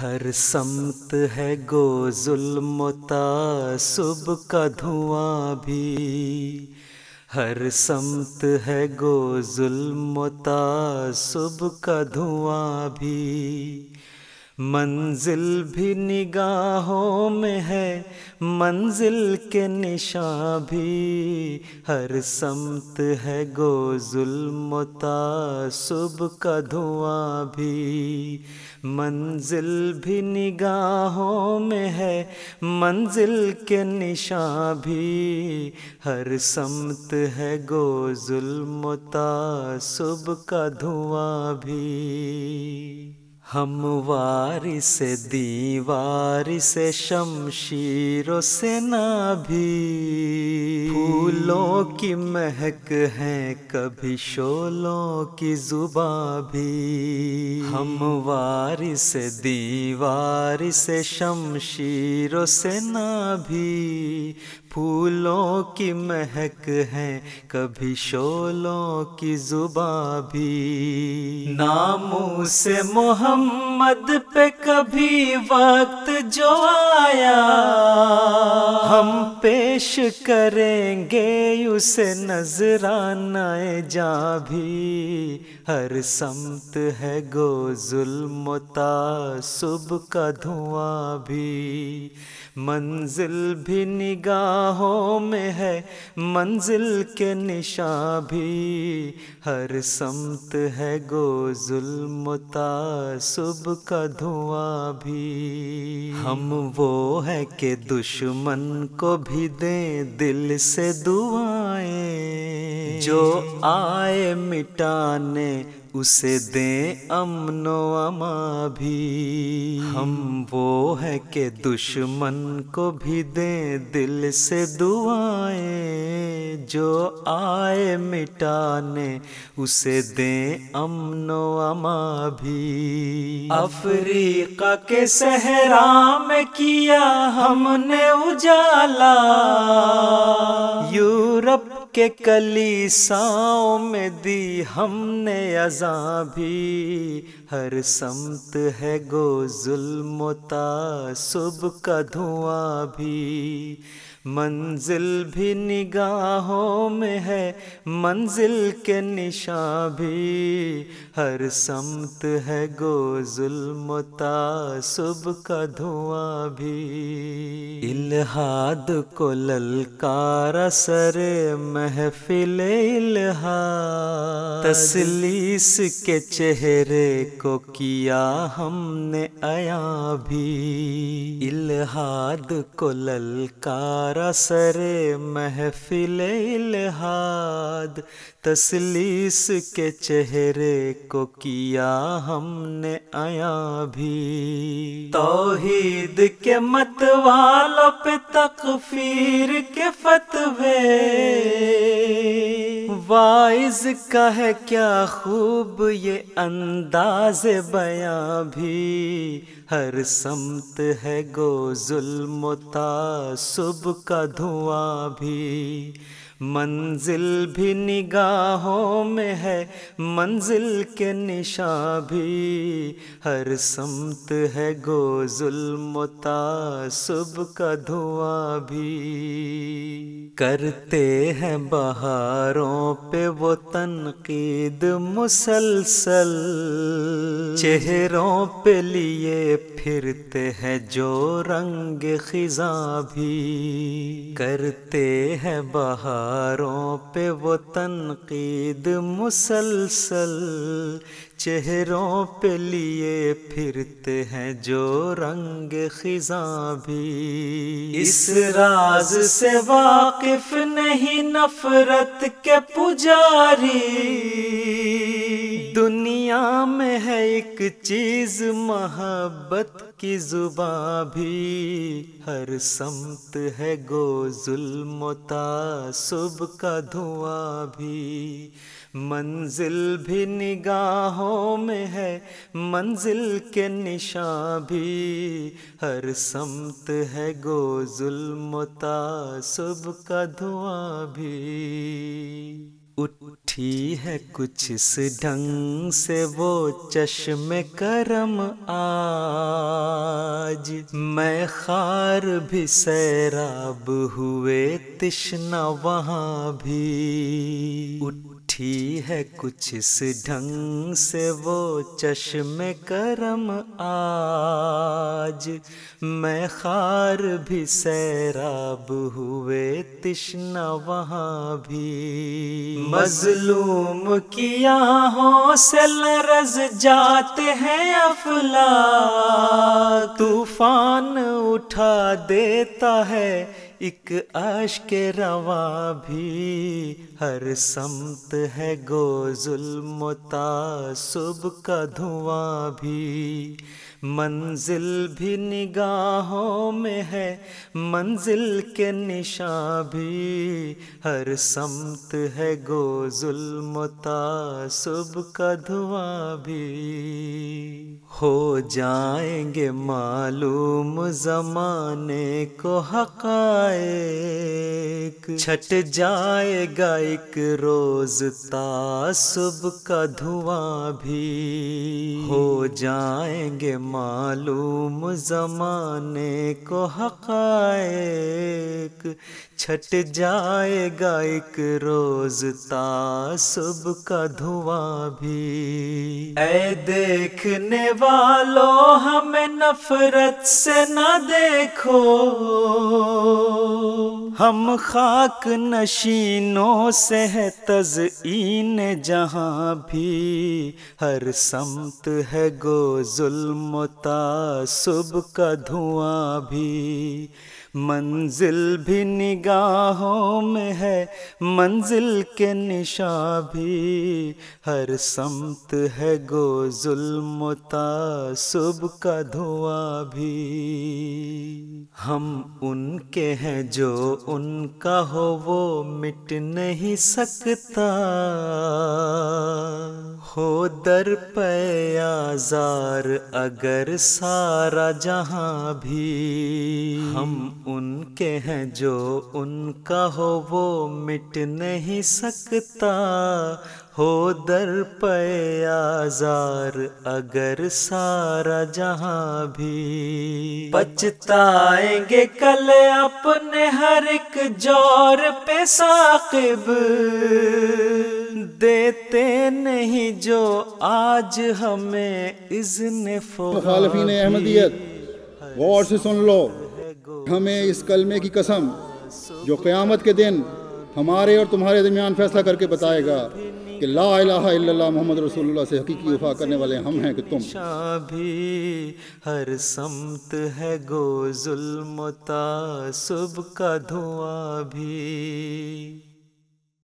ہر سمت ہے گو ظلم و تعصب کا دھواں بھی، ہر سمت ہے گو ظلم و تعصب کا دھواں بھی، منزل بھی نگاہوں میں ہے منزل کے نشاں بھی، ہر سمت ہے گو ظلم و تعصب کا دھواں بھی، منزل بھی نگاہوں میں ہے منزل کے نشاں بھی، ہر سمت ہے گو ظلم و تعصب کا دھواں بھی، ہموار دیوار سے شمشیر و سنا بھی، پھولوں کی مہک ہے کبھی شعلوں کی زباں بھی، ہموار دیوار سے شمشیر و سنا بھی، پھولوں کی مہک ہے کبھی شعلوں کی زباں بھی، ناموس محمد پہ کبھی وقت جو آیا ہم پیش کریں گے اسے نذرانہ جاں بھی، ہر سمت ہے گو ظلم و تعصب کا دھواں بھی، منزل بھی نگاہوں میں ہے منزل کے نشاں بھی، ہر سمت ہے گو ظلم و تعصب کا دھواں بھی، ہم وہ ہے کہ دشمن کو بھی دیں دل سے دعائیں، جو آئے مٹانے اسے دیں امن و امان بھی، ہم وہ ہے کہ دشمن کو بھی دیں دل سے دعائیں، جو آئے مٹانے اسے دیں امن و امان بھی، افریقہ کے صحرا میں کیا ہم نے اجالا، یورپ کے کلیساؤں میں دی ہم نے اذاں بھی، ہر سمت ہے گو ظلم و تعصب کا دھواں بھی، منزل بھی نگاہوں میں ہے منزل کے نشاں بھی، ہر سمت ہے گو ظلم و تعصب کا دھواں بھی، الہاد کو للکارا سر محفل الہاد، تسلیس کے چہرے کو کیا ہم نے عیاں بھی، الہاد کو للکارا سر محفل الہاد، تسلیس کے چہرے کو کیا ہم نے عیاں بھی، توحید کے مت والوں پہ تکفیر کے فتوے، واعظ کا ہے کیا خوب یہ انداز بیاں بھی، ہر سمت ہے گو ظلم و تعصب کا دھواں بھی، منزل بھی نگاہوں میں ہے منزل کے نشاں بھی، ہر سمت ہے گو ظلم و تعصب کا دھواں بھی، کرتے ہیں بہاروں پہ وہ تنقید مسلسل، چہروں پہ لیے پھرتے ہیں جو رنگ خزاں بھی، کرتے ہیں بہاروں پہ وہ تنقید مسلسل، چہروں پہ لیے پھرتے ہیں جو رنگ خزاں بھی، اس راز سے واقف نہیں نفرت کے پجاری، دنیا میں ہے ایک چیز محبت کی زباں بھی، ہر سمت ہے گو ظلم و تعصب کا دھواں بھی، منزل بھی نگاہوں میں ہے منزل کے نشاں بھی، ہر سمت ہے گو ظلم و تعصب کا دھواں بھی، اٹھی ہے کچھ اس ڈھنگ سے وہ چشم کرم آج میں خار بھی سیراب ہوئے تشنا وہاں بھی اٹھی ہے کچھ اس ڈھنگ سے وہ چشم کرم آج میں خار بھی سیراب ہوئے تشنا وہاں بھی مظلوم کی آہوں سے لرز جاتے ہیں افلاک طوفان اٹھا دیتا ہے ایک اشک رواں بھی ہر سمت ہے گو ظلم و تعصب کا دھواں بھی منزل بھی نگاہوں میں ہے منزل کے نشاں بھی ہر سمت ہے گو ظلم و تعصب کا دھواں بھی ہو جائیں گے معلوم زمانے کو حقائق چھٹ جائے گا ایک روز تعصب کا دھواں بھی ہو جائیں گے معلوم زمانے کو حقائق چھٹ جائے گا ایک روز تعصب کا دھواں بھی اے دیکھنے والو ہمیں نفرت سے نہ دیکھو ہم خاک نشینوں سے ہے تزئین جہاں بھی ہر سمت ہے گو ظلم و تعصب کا دھواں بھی منزل بھی نگاہوں میں ہے منزل کے نشاں بھی ہر سمت ہے گو ظلم و تعصب کا دھواں بھی ہم ان کے ہیں جو ان کا ہو وہ مٹ نہیں سکتا ہو در پہ آزار اگر سارا جہاں بھی ہم ان کے ہیں جو ان کا ہو وہ مٹ نہیں سکتا ہو در پہ آزار اگر سارا جہاں بھی پچھتائیں گے کل اپنے ہر ایک جور پہ ثاقب دیتے نہیں جو آج ہمیں اذن مخالفین احمدیت غور سے سن لو ہمیں اس کلمے کی قسم جو قیامت کے دن ہمارے اور تمہارے درمیان فیصلہ کر کے بتائے گا کہ لا الہ الا اللہ محمد رسول اللہ سے حقیقی وفا کرنے والے ہم ہیں کہ تم بھی ہر سمت ہے گو ظلم و تعصب کا دھواں بھی